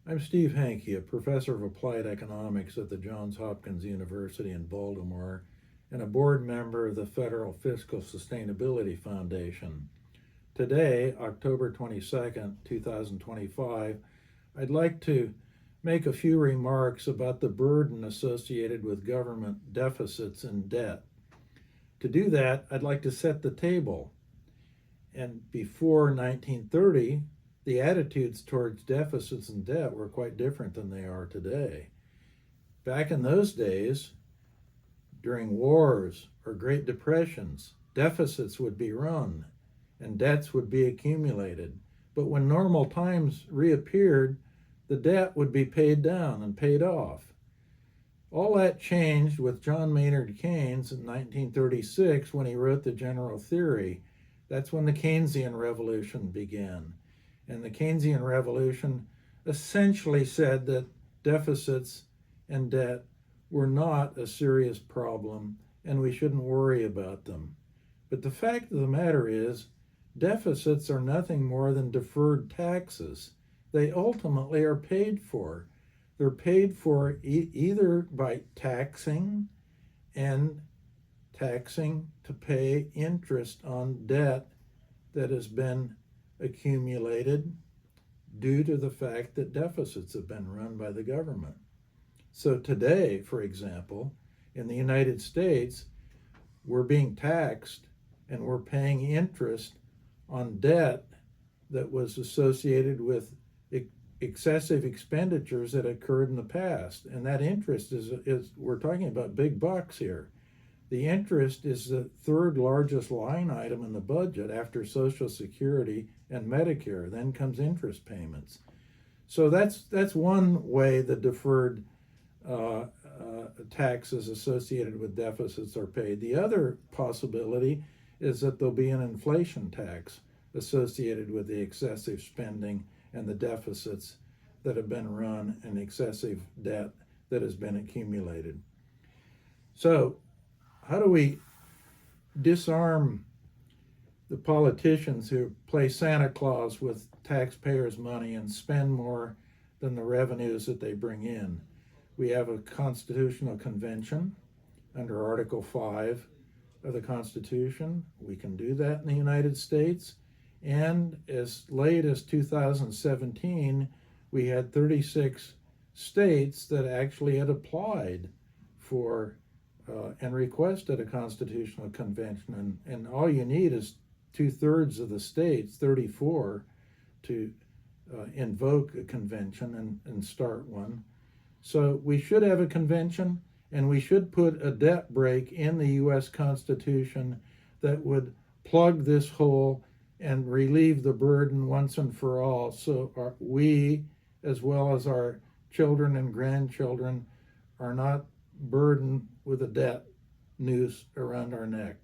I'm Steve Hanke, a professor of applied economics at the Johns Hopkins University in Baltimore and a board member of the Federal Fiscal Sustainability Foundation. Today, October 22nd, 2025, I'd like to make a few remarks about the burden associated with government deficits and debt. To do that, I'd like to set the table. And before 1930, the attitudes towards deficits and debt were quite different than they are today. Back in those days, during wars or Great Depressions, deficits would be run and debts would be accumulated. But when normal times reappeared, the debt would be paid down and paid off. All that changed with John Maynard Keynes in 1936 when he wrote the General Theory. That's when the Keynesian Revolution began. And the Keynesian Revolution essentially said that deficits and debt were not a serious problem and we shouldn't worry about them. But the fact of the matter is, deficits are nothing more than deferred taxes. They ultimately are paid for. They're paid for either by taxing to pay interest on debt that has been accumulated due to the fact that deficits have been run by the government. So today, for example, in the United States, we're being taxed and we're paying interest on debt that was associated with excessive expenditures that occurred in the past. And that interest is we're talking about big bucks here. The interest is the third largest line item in the budget after Social Security and Medicare. Then comes interest payments. So that's one way the deferred taxes associated with deficits are paid. The other possibility is that there'll be an inflation tax associated with the excessive spending and the deficits that have been run and excessive debt that has been accumulated. So how do we disarm the politicians who play Santa Claus with taxpayers' money and spend more than the revenues that they bring in? We have a constitutional convention under Article 5 of the Constitution. We can do that in the United States. And as late as 2017, we had 36 states that actually had applied for and requested a constitutional convention. And all you need is 2/3 of the states, 34, to invoke a convention and start one. So we should have a convention, and we should put a debt brake in the U.S. Constitution that would plug this hole and relieve the burden once and for all, so we, as well as our children and grandchildren, are not burdened with a debt noose around our neck.